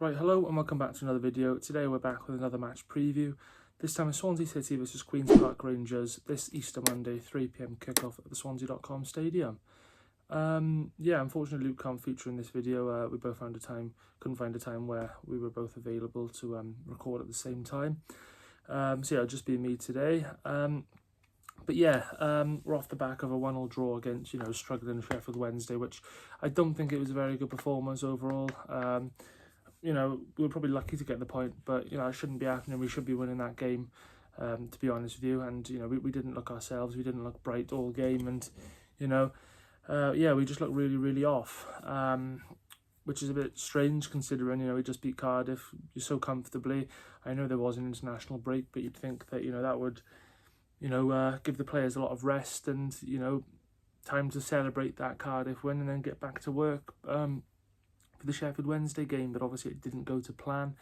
Right, hello and welcome back to another video. Today we're back with another match preview. This time it's Swansea City versus Queen's Park Rangers this Easter Monday, 3 PM kickoff at the Swansea.com stadium. Unfortunately Luke can't feature in this video. We both couldn't find a time where we were both available to record at the same time. It'll just be me today. We're off the back of a 1-1 draw against, struggling Sheffield Wednesday, which I don't think it was a very good performance overall. We were probably lucky to get the point, but, it shouldn't be happening. We should be winning that game, to be honest with you. And, we didn't look ourselves. We didn't look bright all game. And, we just looked really, really off, which is a bit strange considering, we just beat Cardiff so comfortably. I know there was an international break, but you'd think that, that would, give the players a lot of rest and, time to celebrate that Cardiff win and then get back to work for the Sheffield Wednesday game, but obviously it didn't go to plan.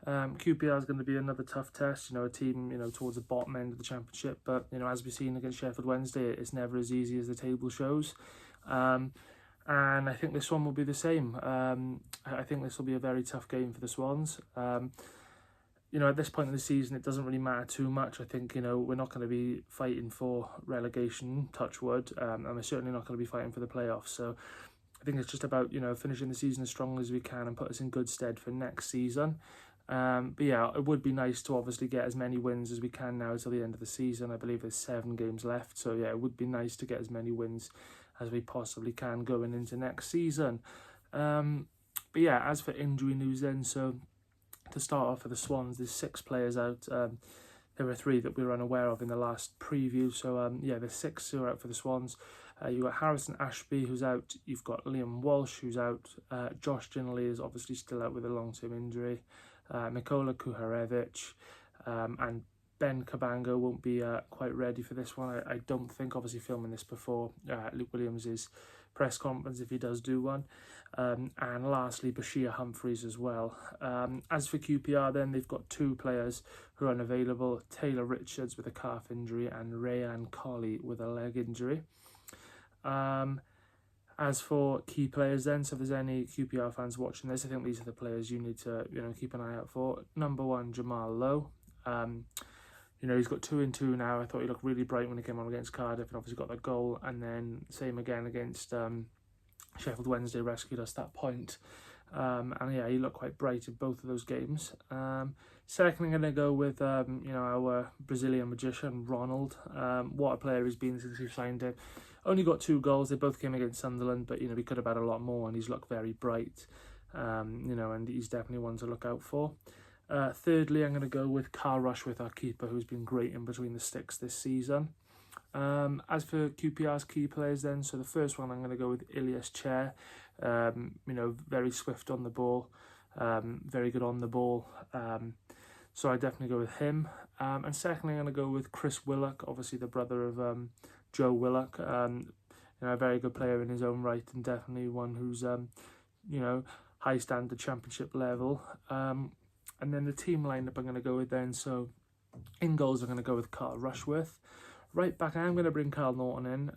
QPR is going to be another tough test, a team, towards the bottom end of the championship, but, as we've seen against Sheffield Wednesday, it's never as easy as the table shows. And I think this one will be the same. I think this will be a very tough game for the Swans. At this point in the season, it doesn't really matter too much. I think, we're not going to be fighting for relegation, touch wood, and we're certainly not going to be fighting for the playoffs. So I think it's just about, finishing the season as strong as we can and put us in good stead for next season. It would be nice to obviously get as many wins as we can now till the end of the season. I believe there's 7 games left. So, it would be nice to get as many wins as we possibly can going into next season. As for injury news then, so to start off for the Swans, there's 6 players out. There were 3 that we were unaware of in the last preview. So, there's 6 who are out for the Swans. You've got Harrison Ashby, who's out. You've got Liam Walsh, who's out. Josh Ginley is obviously still out with a long-term injury. Mikola Kuharevich and Ben Cabango won't be quite ready for this one. I don't think, obviously filming this before Luke Williams' press conference, if he does do one. And lastly, Bashir Humphreys as well. As for QPR then, they've got 2 players who are unavailable. Taylor Richards with a calf injury and Rayan Colley with a leg injury. As for key players then, so if there's any QPR fans watching this, I think these are the players you need to, keep an eye out for. Number 1, Jamal Lowe. He's got 2 in 2 now. I thought he looked really bright when he came on against Cardiff and obviously got that goal. And then same again against Sheffield Wednesday, rescued us that point. He looked quite bright in both of those games. Second, I'm going to go with, our Brazilian magician, Ronald. What a player he's been since we signed him. Only got 2 goals. They both came against Sunderland, but, we could have had a lot more, and he's looked very bright. And he's definitely one to look out for. Thirdly, I'm going to go with Carl Rushworth, our keeper, who's been great in between the sticks this season. As for QPR's key players then, so the first one I'm going to go with Ilias Chair. Very swift on the ball, very good on the ball. So I definitely go with him. And secondly, I'm going to go with Chris Willock, obviously the brother of Joe Willock. A very good player in his own right and definitely one who's, high standard championship level. And then the team lineup I'm going to go with then, so in goals I'm going to go with Carl Rushworth. Right back, I'm going to bring Carl Norton in.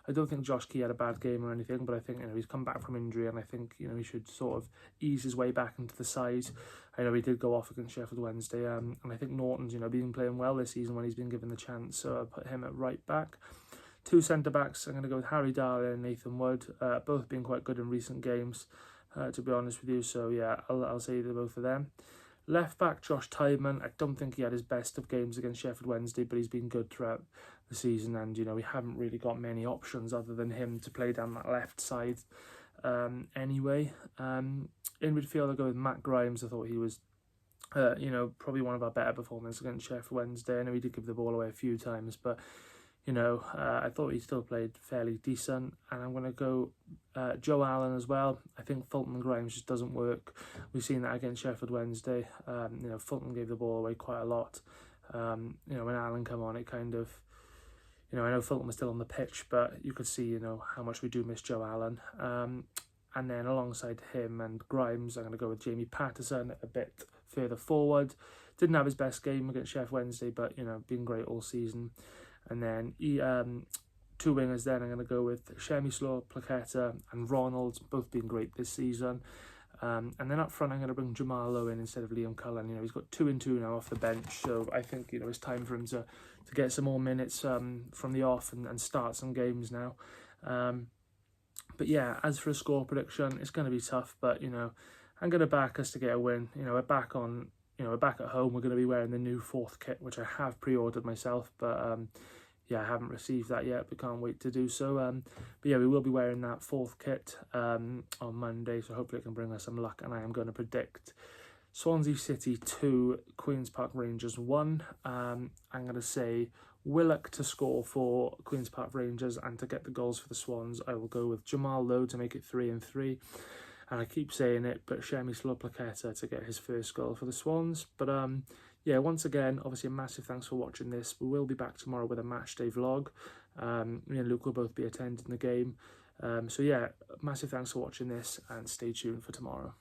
I don't think Josh Key had a bad game or anything, but I think he's come back from injury, and I think he should sort of ease his way back into the side. I know he did go off against Sheffield Wednesday, and I think Norton's been playing well this season when he's been given the chance, so I'll put him at right back. 2 centre backs, I'm going to go with Harry Darley and Nathan Wood. Both been quite good in recent games, to be honest with you. So I'll say the both of them. Left back, Josh Tiedemann. I don't think he had his best of games against Sheffield Wednesday, but he's been good throughout the season. And, we haven't really got many options other than him to play down that left side anyway. In midfield, I'll go with Matt Grimes. I thought he was, probably one of our better performances against Sheffield Wednesday. I know he did give the ball away a few times, but, I thought he still played fairly decent. And I'm going to go Joe Allen as well. I think Fulton and Grimes just doesn't work. We've seen that against Sheffield Wednesday. Fulton gave the ball away quite a lot. When Allen come on, it kind of, I know Fulton was still on the pitch, but you could see, how much we do miss Joe Allen. And then alongside him and Grimes, I'm going to go with Jamie Patterson a bit further forward. Didn't have his best game against Sheffield Wednesday, but, been great all season. And then 2 wingers then, I'm going to go with Shemislo, Plaqueta and Ronald, both been great this season. And then up front, I'm going to bring Jamal Lowe in instead of Liam Cullen. You know, he's got 2 and 2 now off the bench, so I think, you know, it's time for him to get some more minutes from the off and start some games now. But yeah, as for a score prediction, it's going to be tough, but, you know, I'm going to back us to get a win. You know, we're back at home. We're going to be wearing the new 4th kit, which I have pre-ordered myself, but yeah, I haven't received that yet, but can't wait to do so. But yeah, we will be wearing that 4th kit on Monday, so hopefully it can bring us some luck, and I am going to predict Swansea City 2, Queen's Park Rangers 1. I'm going to say Willock to score for Queen's Park Rangers, and to get the goals for the Swans, I will go with Jamal Lowe to make it 3 and 3. And I keep saying it, but Shemi Sloplaqueta to get his first goal for the Swans. But yeah, once again, obviously a massive thanks for watching this. We will be back tomorrow with a match day vlog. Me and Luke will both be attending the game. So yeah, massive thanks for watching this, and stay tuned for tomorrow.